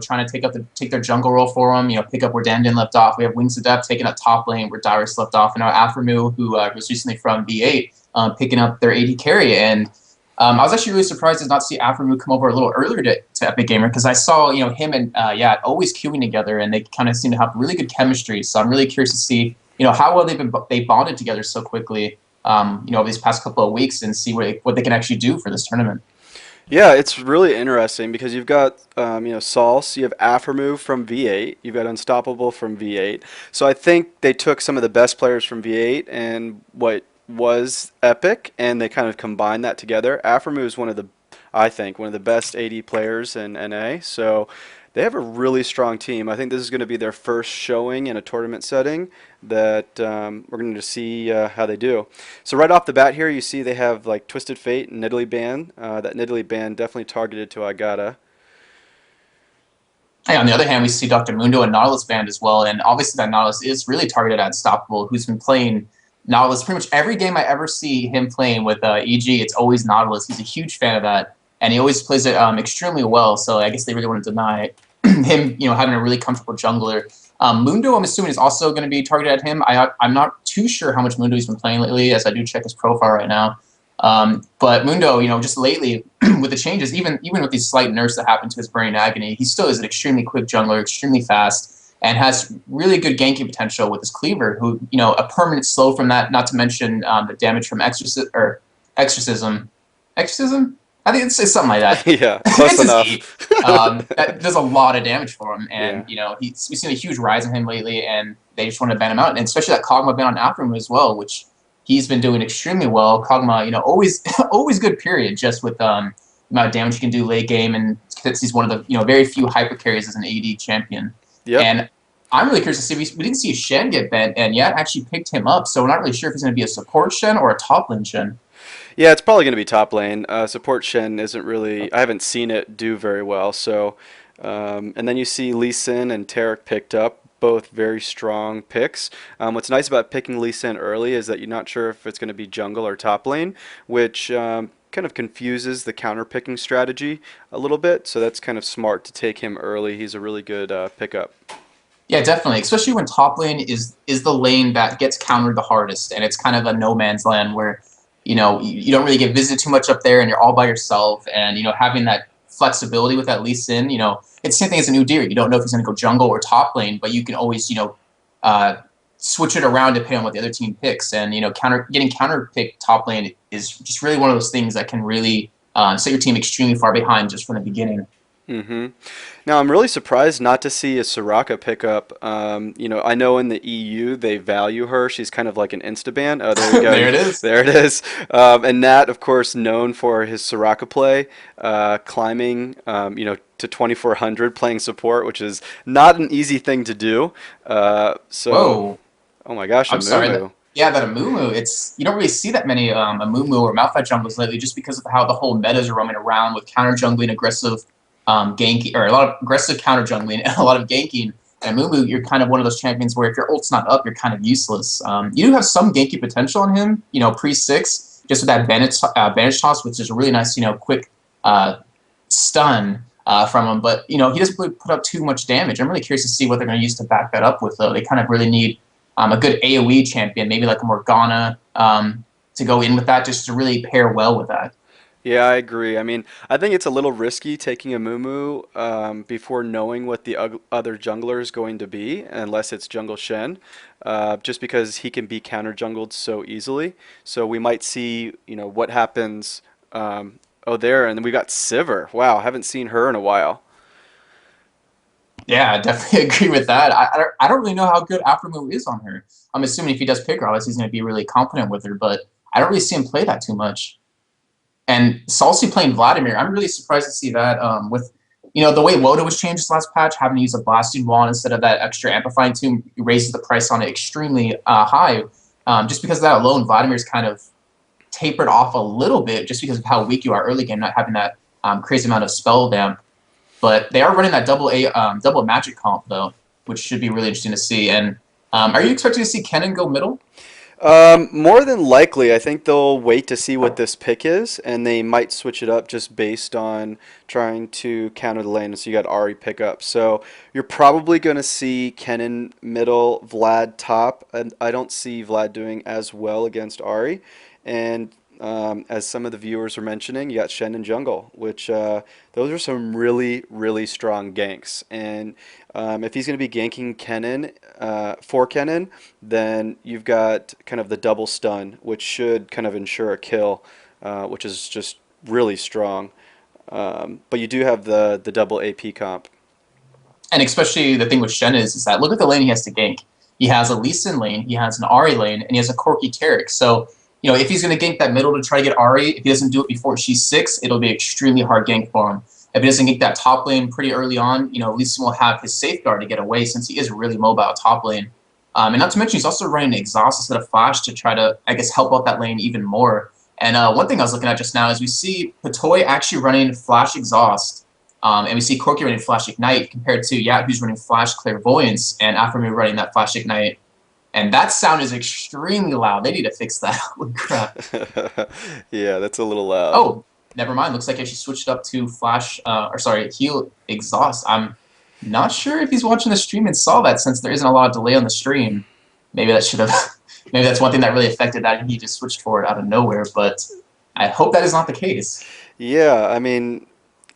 trying to take their jungle role for them. Pick up where Dandin left off. We have Wings of Death taking up top lane where Dyrus left off, and now Aframu, who was recently from V8, picking up their AD carry. And I was actually really surprised to not see Aframu come over a little earlier to Epic Gamer, because I saw him and Yat always queuing together, and they kind of seem to have really good chemistry. So I'm really curious to see how well they bonded together so quickly over these past couple of weeks, and see what they can actually do for this tournament. Yeah, it's really interesting because you've got Salse, you have Aftermove from V8, you've got Unstoppable from V8. So I think they took some of the best players from V8 and what was Epic, and they kind of combined that together. Aftermove is I think, one of the best AD players in NA. So they have a really strong team. I think this is going to be their first showing in a tournament setting that we're going to see how they do. So right off the bat here, you see they have like Twisted Fate and Nidalee Band. That Nidalee Band definitely targeted to Agata. Hey, on the other hand, we see Dr. Mundo and Nautilus Band as well, and obviously that Nautilus is really targeted at Unstoppable, who's been playing Nautilus pretty much every game I ever see him playing with EG. It's always Nautilus. He's a huge fan of that, and he always plays it extremely well. So I guess they really want to deny him, having a really comfortable jungler. Mundo, I'm assuming, is also going to be targeted at him. I'm not too sure how much Mundo he's been playing lately, as I do check his profile right now. But Mundo, just lately, with the changes, even with these slight nerfs that happened to his Burning Agony, he still is an extremely quick jungler, extremely fast, and has really good ganking potential with his Cleaver, who, a permanent slow from that, not to mention the damage from Exorcism. Exorcism? I think it's something like that. Yeah, close enough. That does a lot of damage for him, and we've seen a huge rise in him lately, and they just want to ban him out, and especially that Kog'Maw ban on Afrim as well, which he's been doing extremely well. Kog'Maw, always good period, just with the amount of damage he can do late game, and he's one of the very few hyper carries as an AD champion. Yep. And I'm really curious to see. We didn't see Shen get banned, and Yat actually picked him up, so we're not really sure if he's going to be a support Shen or a top lane Shen. Yeah, it's probably going to be top lane. Support Shen isn't really. I haven't seen it do very well. So, and then you see Lee Sin and Tarek picked up, both very strong picks. What's nice about picking Lee Sin early is that you're not sure if it's going to be jungle or top lane, which kind of confuses the counter picking strategy a little bit. So that's kind of smart to take him early. He's a really good pickup. Yeah, definitely. Especially when top lane is the lane that gets countered the hardest, and it's kind of a no man's land where you don't really get visited too much up there, and you're all by yourself. And having that flexibility with that Lee Sin, it's the same thing as a new Deer. You don't know if he's going to go jungle or top lane, but you can always switch it around depending on what the other team picks. And getting counter picked top lane is just really one of those things that can really set your team extremely far behind just from the beginning. Mm-hmm. Now, I'm really surprised not to see a Soraka pickup. I know in the EU they value her. She's kind of like an insta-ban. Oh, there you go. There it is. There it is. And Nat, of course, known for his Soraka play, climbing, to 2400, playing support, which is not an easy thing to do. Whoa. Oh my gosh, I'm sorry. Amumu. That Amumu, you don't really see that many Amumu or Malphite junglers lately, just because of how the whole metas are roaming around with counter jungling, aggressive ganking, or a lot of aggressive counter jungling and a lot of ganking. And Mumu, you're kind of one of those champions where if your ult's not up, you're kind of useless. You do have some ganky potential on him, pre-6, just with that bandage toss, which is a really nice, quick stun from him. But, he doesn't really put up too much damage. I'm really curious to see what they're going to use to back that up with, though. They kind of really need a good AoE champion, maybe like a Morgana, to go in with that, just to really pair well with that. Yeah, I agree. I mean, I think it's a little risky taking a Mumu before knowing what the other jungler is going to be, unless it's Jungle Shen, just because he can be counter jungled so easily. So we might see, what happens. There, and then we got Sivir. Wow, haven't seen her in a while. Yeah, I definitely agree with that. I don't really know how good Aftermove is on her. I'm assuming if he does pick her, obviously he's going to be really confident with her, but I don't really see him play that too much. And Salsi playing Vladimir, I'm really surprised to see that with, the way Woda was changed this last patch, having to use a Blasting Wand instead of that extra Amplifying Tomb raises the price on it extremely high. Just because of that alone, Vladimir's kind of tapered off a little bit just because of how weak you are early game, not having that crazy amount of spell damp. But they are running that double magic comp, though, which should be really interesting to see. And are you expecting to see Kennen go middle? More than likely, I think they'll wait to see what this pick is, and they might switch it up just based on trying to counter the lane. So you got Ari pick up. So you're probably going to see Kennen middle, Vlad top, and I don't see Vlad doing as well against Ari. And as some of the viewers were mentioning, you got Shen and jungle, which those are some really, really strong ganks. And if he's going to be ganking Kennen for Kennen, then you've got kind of the double stun, which should kind of ensure a kill, which is just really strong. But you do have the double AP comp. And especially the thing with Shen is that look at the lane he has to gank. He has a Lee Sin lane, he has an Ahri lane, and he has a Corki Taric. So, if he's going to gank that middle to try to get Ahri, if he doesn't do it before she's 6, it'll be extremely hard gank for him. If he doesn't gank that top lane pretty early on, Lee Sin will have his safeguard to get away since he is really mobile top lane. And not to mention, he's also running Exhaust instead of Flash to try to, I guess, help out that lane even more. And one thing I was looking at just now is we see Patoy actually running Flash Exhaust, and we see Corki running Flash Ignite compared to Yat, who's running Flash Clairvoyance, and Aframe running that Flash Ignite. And that sound is extremely loud. They need to fix that. Holy crap. Yeah, that's a little loud. Oh, never mind. Looks like I should switch it up to Heal Exhaust. I'm not sure if he's watching the stream and saw that since there isn't a lot of delay on the stream. Maybe that should have... Maybe that's one thing that really affected that and he just switched for it out of nowhere, but I hope that is not the case. Yeah, I mean,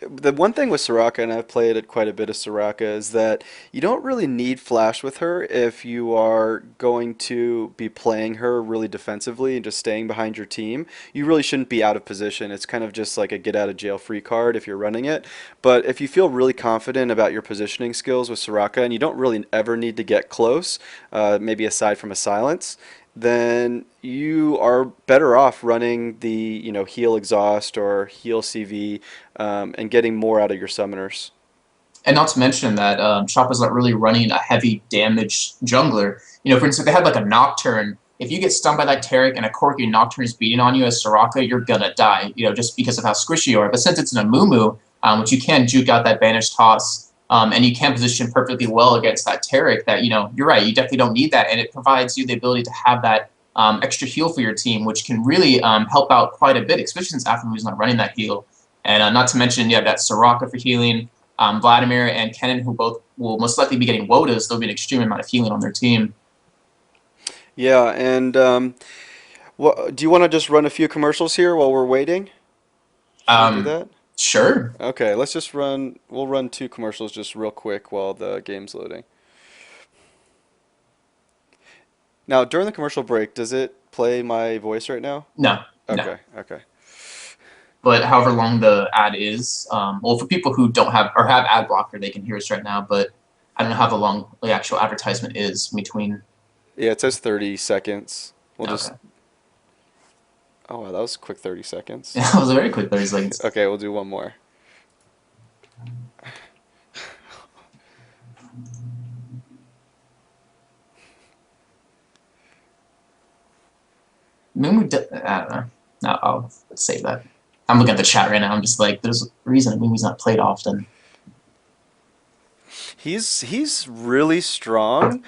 the one thing with Soraka, and I've played it quite a bit of Soraka, is that you don't really need flash with her if you are going to be playing her really defensively and just staying behind your team. You really shouldn't be out of position. It's kind of just like a get out of jail free card if you're running it. But if you feel really confident about your positioning skills with Soraka and you don't really ever need to get close, maybe aside from a silence, then you are better off running the heal exhaust or heal CV and getting more out of your summoners. And not to mention that Choppa's not really running a heavy damage jungler. For instance, if they had like a Nocturne, if you get stunned by that Taric and a Corki Nocturne is beating on you as Soraka, you're gonna die, just because of how squishy you are. But since it's an Amumu, which you can juke out that Banish Toss, and you can position perfectly well against that Taric, that, you're right, you definitely don't need that, and it provides you the ability to have that extra heal for your team, which can really help out quite a bit, especially since Aframe is not running that heal. And not to mention, you have that Soraka for healing, Vladimir and Kennen, who both will most likely be getting Wodas. There'll be an extreme amount of healing on their team. Yeah, and do you want to just run a few commercials here while we're waiting? Should we do that? Sure. Okay, let's just run. We'll run 2 commercials just real quick while the game's loading. Now, during the commercial break, does it play my voice right now? No. Okay, No. okay. But however long the ad is, well, for people who don't have or have ad blocker, they can hear us right now. But I don't know how long the actual advertisement is between. Yeah, it says 30 seconds. We'll Okay. just. Oh, wow, that was a quick 30 seconds. That was a very quick 30 seconds. Okay, we'll do one more. I don't know. No, I'll save that. I'm looking at the chat right now. I'm just like, there's a reason Mumu's not played often. He's really strong.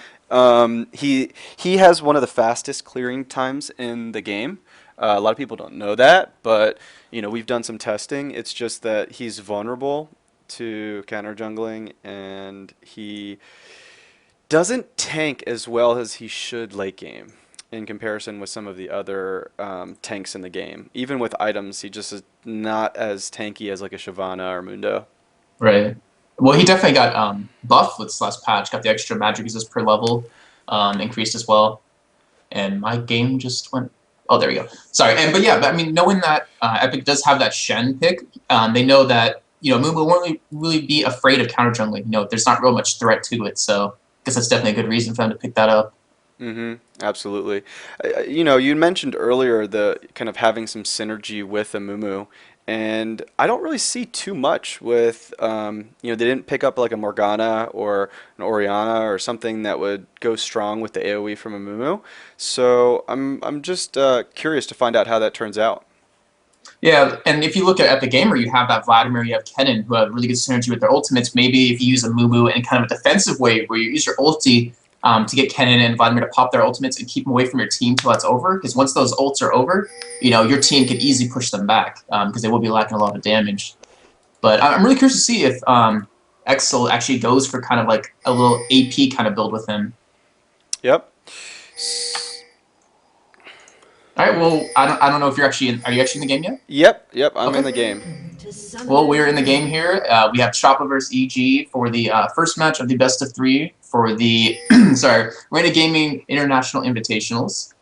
He has one of the fastest clearing times in the game. A lot of people don't know that, but we've done some testing. It's just that he's vulnerable to counter jungling, and he doesn't tank as well as he should late game in comparison with some of the other tanks in the game. Even with items, he just is not as tanky as like a Shyvana or Mundo. Right. Well, he definitely got buffed with this last patch. Got the extra magic resist per level increased as well. And my game just went. Oh, there we go. Sorry. But yeah, I mean, knowing that Epik does have that Shen pick, they know that Mumu won't really be afraid of counter jungling. There's not real much threat to it. So I guess that's definitely a good reason for them to pick that up. Absolutely. You mentioned earlier the kind of having some synergy with a Mumu, and I don't really see too much with, they didn't pick up like a Morgana or an Orianna or something that would go strong with the AoE from a Mumu. So I'm just curious to find out how that turns out. Yeah, and if you look at the gamer, you have that Vladimir, you have Kennen, who have really good synergy with their ultimates. Maybe if you use a Mumu in kind of a defensive way, where you use your ulti to get Kennen and Vladimir to pop their ultimates and keep them away from your team till that's over. Because once those ults are over, your team could easily push them back because they will be lacking a lot of damage. But I'm really curious to see if Exel actually goes for kind of like a little AP kind of build with him. Yep. All right. Well, I don't know if you're actually are you actually in the game yet? Yep. I'm in the game. Well, we're in the game here. We have Choppa versus EG for the first match of the best of 3 for the sorry, Rated Gaming International Invitationals.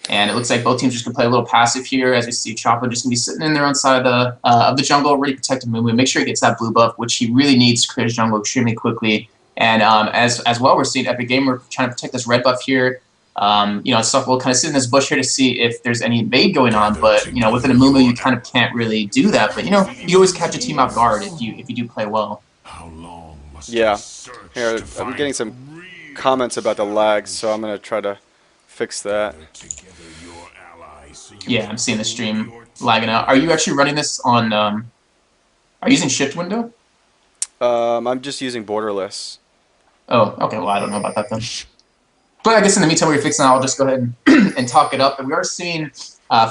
And it looks like both teams just going to play a little passive here, as we see Choppa just going to be sitting in their own side of the jungle, really protecting Mumu. Make sure he gets that blue buff, which he really needs to clear his jungle extremely quickly. And as well, we're seeing Epik Gamer trying to protect this red buff here. Stuff will kind of sit in this bush here to see if there's any invade going on, but within a Mumu you kind of can't really do that. But you always catch a team off guard if you do play well. Yeah. Here, I'm getting some comments about the lags, so I'm gonna try to fix that. Yeah, I'm seeing the stream lagging out. Are you actually running this on? Are you using shift window? I'm just using borderless. Oh, okay. Well, I don't know about that then. But I guess in the meantime, we're fixing that. I'll just go ahead and talk it up. And we are seeing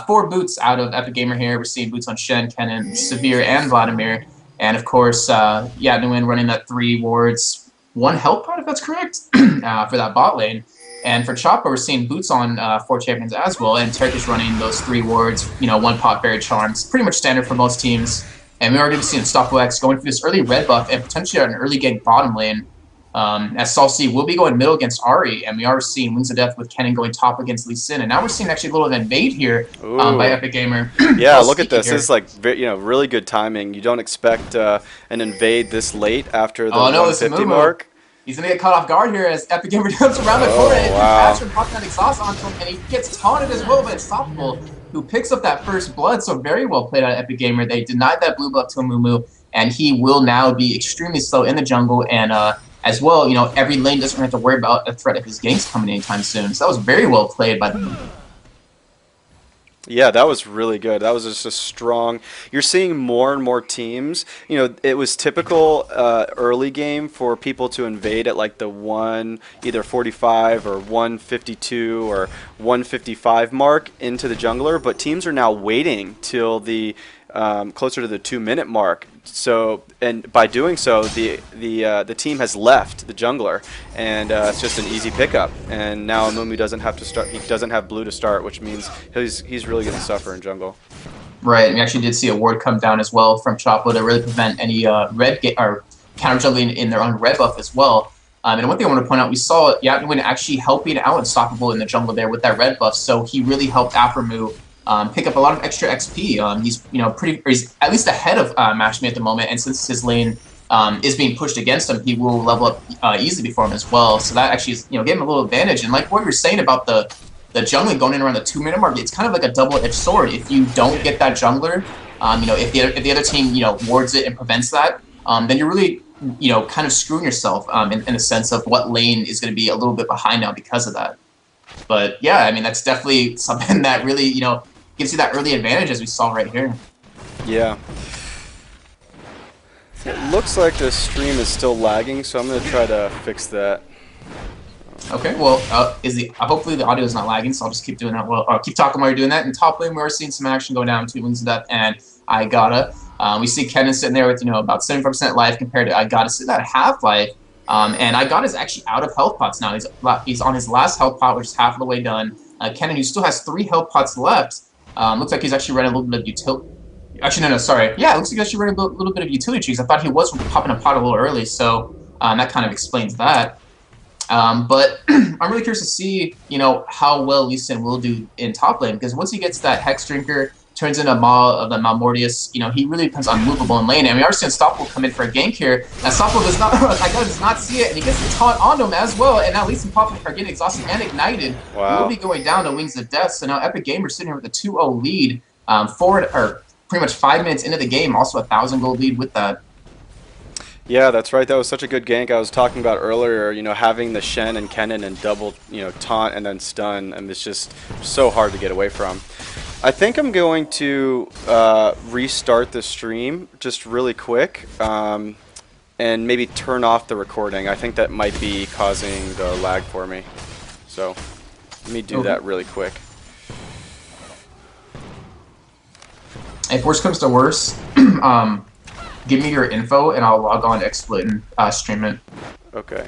4 boots out of Epik Gamer here. We're seeing boots on Shen, Kennen, Severe, and Vladimir. And of course, Nguyen running that 3 wards, 1 health pot, if that's correct, for that bot lane. And for Choppa, we're seeing boots on 4 champions as well. And Turkish running those 3 wards, 1 pot buried charms. Pretty much standard for most teams. And we are going to see Unstoppable X going for this early red buff and potentially an early gank bottom lane. As Salsi will be going middle against Ari, and we are seeing Wings of Death with Kennen going top against Lee Sin, and now we're seeing actually a little invade here by Epik Gamer. Yeah, look at this. This is like really good timing. You don't expect an invade this late after the 150 mark. He's going to get caught off guard here as Epik Gamer jumps around the corner and catches and pops that exhaust onto him, and he gets taunted as well by Unstoppable, who picks up that first blood. So very well played out Epik Gamer. They denied that blue buff to Mumu, and he will now be extremely slow in the jungle, and as well, every lane doesn't have to worry about a threat of his ganks coming anytime soon. So that was very well played by them. Yeah, that was really good. That was just a strong. You're seeing more and more teams. It was typical early game for people to invade at like the either 45 or 152 or 155 mark into the jungler, but teams are now waiting till the closer to the 2-minute mark. So, and by doing so, the team has left the jungler, and it's just an easy pickup. And now Mumu doesn't have to start. He doesn't have blue to start, which means he's really going to suffer in jungle. Right. And we actually did see a ward come down as well from Choppa to really prevent any red or counter jungling in their own red buff as well. And one thing I want to point out, we saw Nguyen actually helping out Unstoppable in the jungle there with that red buff, so he really helped Aframu pick up a lot of extra XP. He's at least ahead of Matchme at the moment, and since his lane is being pushed against him, he will level up easily before him as well. So that actually is, gave him a little advantage. And like what you were saying about the jungling going in around the 2-minute mark, it's kind of like a double-edged sword. If you don't get that jungler, if the other team wards it and prevents that, then you're really kind of screwing yourself in the sense of what lane is going to be a little bit behind now because of that. But yeah, I mean that's definitely something that really gives you that early advantage as we saw right here. Yeah. It looks like the stream is still lagging, so I'm going to try to fix that. Okay, well, hopefully the audio is not lagging, so I'll just keep doing that. Well, I'll keep talking while you're doing that. In top lane, we're seeing some action go down to Wings of Death and I Gotta. We see Kennen sitting there with about 75% life compared to I Gotta sitting at half life. And I Gotta is actually out of health pots now. He's on his last health pot, which is half of the way done. Kennen, who still has 3 health pots left, looks like he's actually running a little bit of utility. Actually, no, sorry. Yeah, it looks like he's actually running a little bit of utility trees. I thought he was popping a pot a little early, so that kind of explains that. But I'm really curious to see, how well Lee Sin will do in top lane, because once he gets that Hex Drinker, turns into Maw of the Malmortius, he really becomes unmovable in lane. And we are seeing Unstoppable come in for a gank here. And Unstoppable does not see it, and he gets the taunt onto him as well. And now Lee Sin popping are getting exhausted and ignited. Wow. Will be going down to Wings of Death. So now Epik Gamer sitting here with a 2-0 lead, pretty much 5 minutes into the game, also a 1,000 gold lead with that. Yeah, that's right. That was such a good gank I was talking about earlier. Having the Shen and Kennen and double, taunt and then stun, and it's just so hard to get away from. I think I'm going to restart the stream just really quick. and maybe turn off the recording. I think that might be causing the lag for me. So let me do that really quick. If worse comes to worse, give me your info and I'll log on, XSplit, and stream it. Okay.